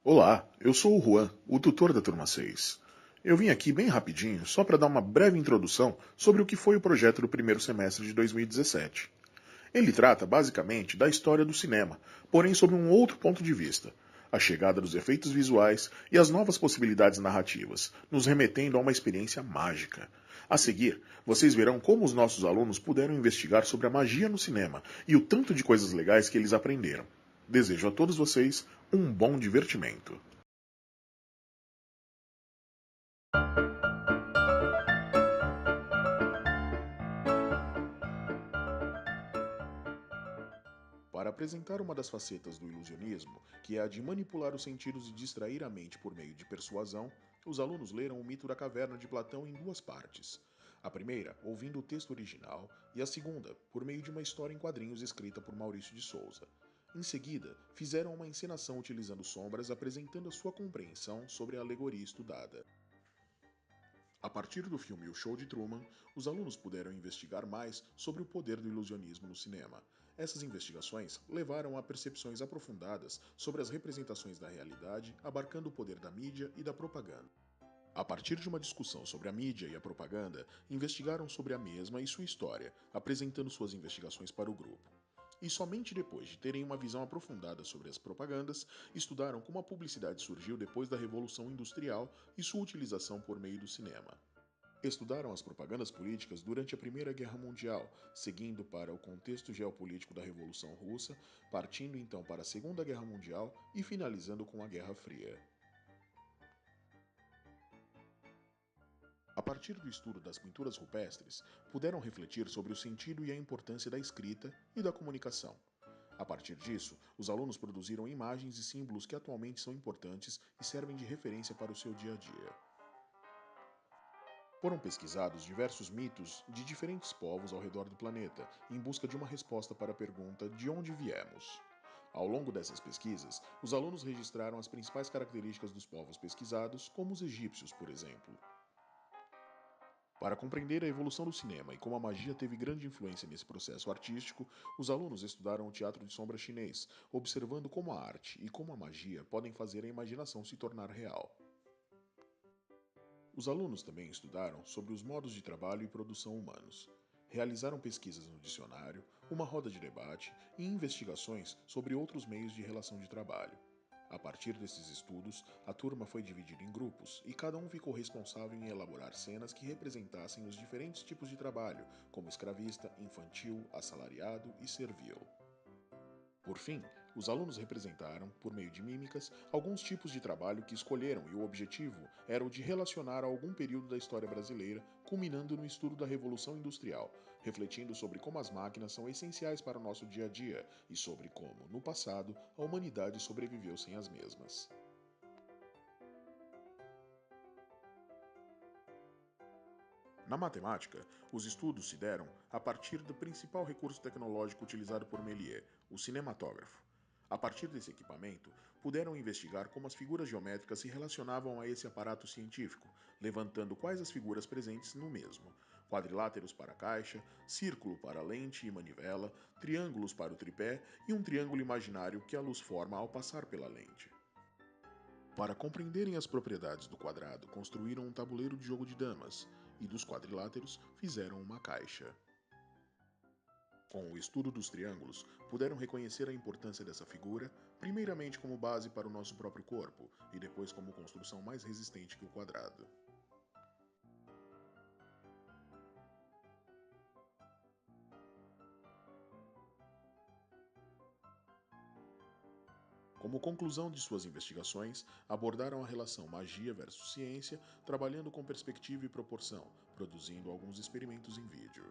Olá, eu sou o Juan, o tutor da turma 6. Eu vim aqui bem rapidinho só para dar uma breve introdução sobre o que foi o projeto do primeiro semestre de 2017. Ele trata basicamente da história do cinema, porém sob um outro ponto de vista, a chegada dos efeitos visuais e as novas possibilidades narrativas, nos remetendo a uma experiência mágica. A seguir, vocês verão como os nossos alunos puderam investigar sobre a magia no cinema e o tanto de coisas legais que eles aprenderam. Desejo a todos vocês um bom divertimento. Para apresentar uma das facetas do ilusionismo, que é a de manipular os sentidos e distrair a mente por meio de persuasão, os alunos leram o mito da caverna de Platão em duas partes. A primeira, ouvindo o texto original, e a segunda, por meio de uma história em quadrinhos escrita por Maurício de Souza. Em seguida, fizeram uma encenação utilizando sombras apresentando a sua compreensão sobre a alegoria estudada. A partir do filme O Show de Truman, os alunos puderam investigar mais sobre o poder do ilusionismo no cinema. Essas investigações levaram a percepções aprofundadas sobre as representações da realidade, abarcando o poder da mídia e da propaganda. A partir de uma discussão sobre a mídia e a propaganda, investigaram sobre a mesma e sua história, apresentando suas investigações para o grupo. E somente depois de terem uma visão aprofundada sobre as propagandas, estudaram como a publicidade surgiu depois da Revolução Industrial e sua utilização por meio do cinema. Estudaram as propagandas políticas durante a Primeira Guerra Mundial, seguindo para o contexto geopolítico da Revolução Russa, partindo então para a Segunda Guerra Mundial e finalizando com a Guerra Fria. A partir do estudo das pinturas rupestres, puderam refletir sobre o sentido e a importância da escrita e da comunicação. A partir disso, os alunos produziram imagens e símbolos que atualmente são importantes e servem de referência para o seu dia a dia. Foram pesquisados diversos mitos de diferentes povos ao redor do planeta, em busca de uma resposta para a pergunta de onde viemos. Ao longo dessas pesquisas, os alunos registraram as principais características dos povos pesquisados, como os egípcios, por exemplo. Para compreender a evolução do cinema e como a magia teve grande influência nesse processo artístico, os alunos estudaram o teatro de sombra chinês, observando como a arte e como a magia podem fazer a imaginação se tornar real. Os alunos também estudaram sobre os modos de trabalho e produção humanos. Realizaram pesquisas no dicionário, uma roda de debate e investigações sobre outros meios de relação de trabalho. A partir desses estudos, a turma foi dividida em grupos e cada um ficou responsável em elaborar cenas que representassem os diferentes tipos de trabalho, como escravista, infantil, assalariado e servil. Por fim, os alunos representaram, por meio de mímicas, alguns tipos de trabalho que escolheram e o objetivo era o de relacionar a algum período da história brasileira, culminando no estudo da Revolução Industrial, refletindo sobre como as máquinas são essenciais para o nosso dia a dia e sobre como, no passado, a humanidade sobreviveu sem as mesmas. Na matemática, os estudos se deram a partir do principal recurso tecnológico utilizado por Méliès, o cinematógrafo. A partir desse equipamento, puderam investigar como as figuras geométricas se relacionavam a esse aparato científico, levantando quais as figuras presentes no mesmo: quadriláteros para a caixa, círculo para a lente e manivela, triângulos para o tripé e um triângulo imaginário que a luz forma ao passar pela lente. Para compreenderem as propriedades do quadrado, construíram um tabuleiro de jogo de damas, e dos quadriláteros fizeram uma caixa. Com o estudo dos triângulos, puderam reconhecer a importância dessa figura, primeiramente como base para o nosso próprio corpo, e depois como construção mais resistente que o quadrado. Como conclusão de suas investigações, abordaram a relação magia versus ciência, trabalhando com perspectiva e proporção, produzindo alguns experimentos em vídeo.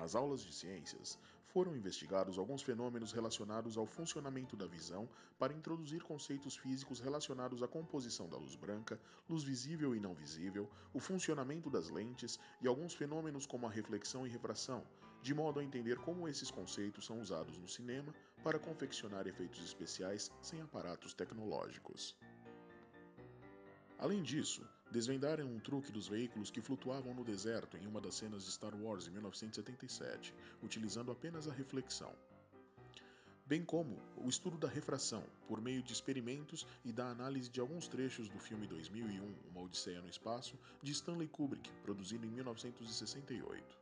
Nas aulas de ciências, foram investigados alguns fenômenos relacionados ao funcionamento da visão para introduzir conceitos físicos relacionados à composição da luz branca, luz visível e não visível, o funcionamento das lentes e alguns fenômenos como a reflexão e refração, de modo a entender como esses conceitos são usados no cinema para confeccionar efeitos especiais sem aparatos tecnológicos. Além disso, desvendaram um truque dos veículos que flutuavam no deserto em uma das cenas de Star Wars em 1977, utilizando apenas a reflexão, bem como o estudo da refração, por meio de experimentos e da análise de alguns trechos do filme 2001, Uma Odisseia no Espaço, de Stanley Kubrick, produzido em 1968.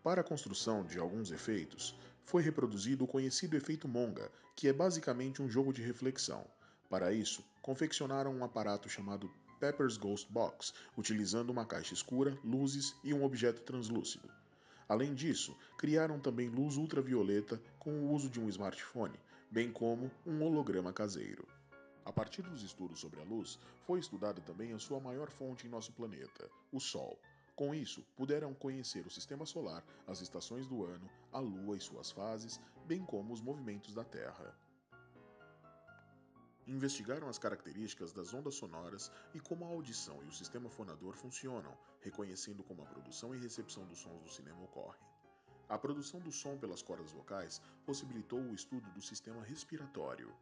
Para a construção de alguns efeitos, foi reproduzido o conhecido efeito Monga, que é basicamente um jogo de reflexão. Para isso, confeccionaram um aparato chamado Pepper's Ghost Box, utilizando uma caixa escura, luzes e um objeto translúcido. Além disso, criaram também luz ultravioleta com o uso de um smartphone, bem como um holograma caseiro. A partir dos estudos sobre a luz, foi estudada também a sua maior fonte em nosso planeta, o Sol. Com isso, puderam conhecer o sistema solar, as estações do ano, a Lua e suas fases, bem como os movimentos da Terra. Investigaram as características das ondas sonoras e como a audição e o sistema fonador funcionam, reconhecendo como a produção e recepção dos sons do cinema ocorrem. A produção do som pelas cordas vocais possibilitou o estudo do sistema respiratório.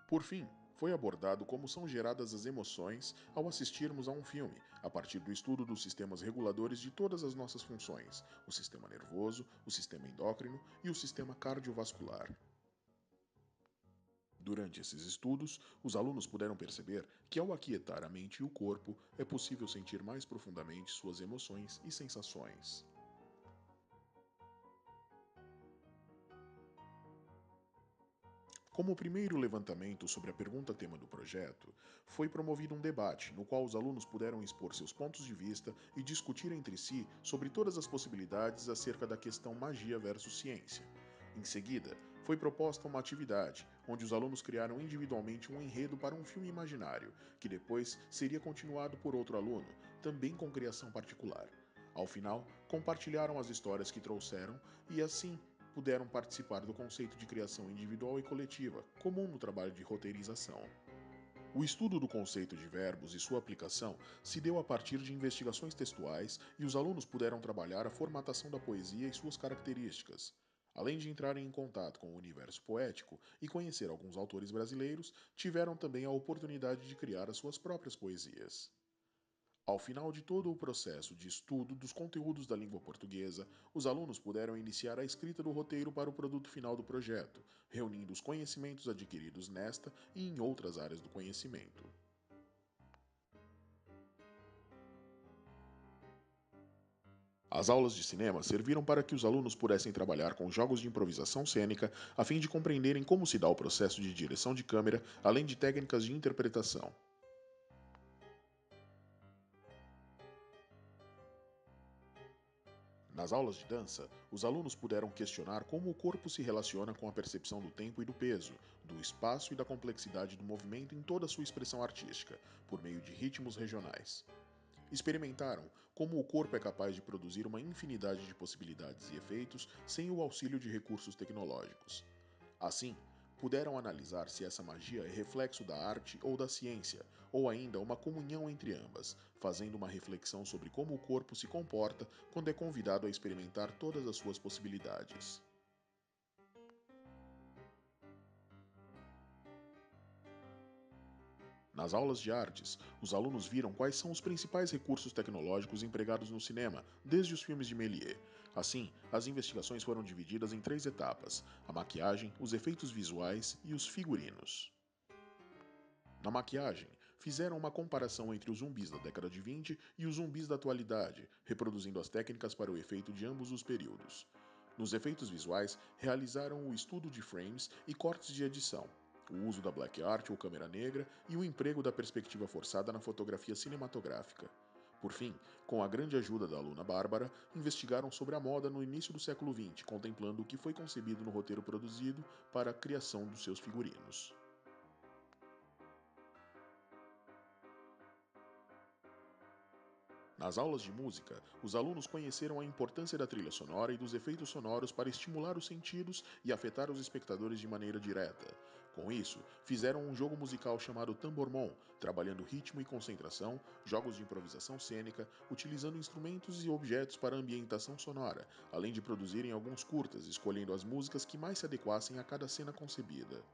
Por fim, foi abordado como são geradas as emoções ao assistirmos a um filme, a partir do estudo dos sistemas reguladores de todas as nossas funções, o sistema nervoso, o sistema endócrino e o sistema cardiovascular. Durante esses estudos, os alunos puderam perceber que, ao aquietar a mente e o corpo, é possível sentir mais profundamente suas emoções e sensações. Como o primeiro levantamento sobre a pergunta tema do projeto, foi promovido um debate no qual os alunos puderam expor seus pontos de vista e discutir entre si sobre todas as possibilidades acerca da questão magia versus ciência. Em seguida, foi proposta uma atividade, onde os alunos criaram individualmente um enredo para um filme imaginário, que depois seria continuado por outro aluno, também com criação particular. Ao final, compartilharam as histórias que trouxeram e assim puderam participar do conceito de criação individual e coletiva, comum no trabalho de roteirização. O estudo do conceito de verbos e sua aplicação se deu a partir de investigações textuais e os alunos puderam trabalhar a formatação da poesia e suas características. Além de entrarem em contato com o universo poético e conhecer alguns autores brasileiros, tiveram também a oportunidade de criar as suas próprias poesias. Ao final de todo o processo de estudo dos conteúdos da língua portuguesa, os alunos puderam iniciar a escrita do roteiro para o produto final do projeto, reunindo os conhecimentos adquiridos nesta e em outras áreas do conhecimento. As aulas de cinema serviram para que os alunos pudessem trabalhar com jogos de improvisação cênica a fim de compreenderem como se dá o processo de direção de câmera, além de técnicas de interpretação. Nas aulas de dança, os alunos puderam questionar como o corpo se relaciona com a percepção do tempo e do peso, do espaço e da complexidade do movimento em toda a sua expressão artística, por meio de ritmos regionais. Experimentaram como o corpo é capaz de produzir uma infinidade de possibilidades e efeitos sem o auxílio de recursos tecnológicos. Assim, puderam analisar se essa magia é reflexo da arte ou da ciência, ou ainda uma comunhão entre ambas, fazendo uma reflexão sobre como o corpo se comporta quando é convidado a experimentar todas as suas possibilidades. Nas aulas de artes, os alunos viram quais são os principais recursos tecnológicos empregados no cinema, desde os filmes de Méliès. Assim, as investigações foram divididas em três etapas: a maquiagem, os efeitos visuais e os figurinos. Na maquiagem, fizeram uma comparação entre os zumbis da década de 20 e os zumbis da atualidade, reproduzindo as técnicas para o efeito de ambos os períodos. Nos efeitos visuais, realizaram o estudo de frames e cortes de edição, o uso da black art ou câmera negra e o emprego da perspectiva forçada na fotografia cinematográfica. Por fim, com a grande ajuda da aluna Bárbara, investigaram sobre a moda no início do século XX, contemplando o que foi concebido no roteiro produzido para a criação dos seus figurinos. Nas aulas de música, os alunos conheceram a importância da trilha sonora e dos efeitos sonoros para estimular os sentidos e afetar os espectadores de maneira direta. Com isso, fizeram um jogo musical chamado Tambormon, trabalhando ritmo e concentração, jogos de improvisação cênica, utilizando instrumentos e objetos para ambientação sonora, além de produzirem alguns curtas, escolhendo as músicas que mais se adequassem a cada cena concebida.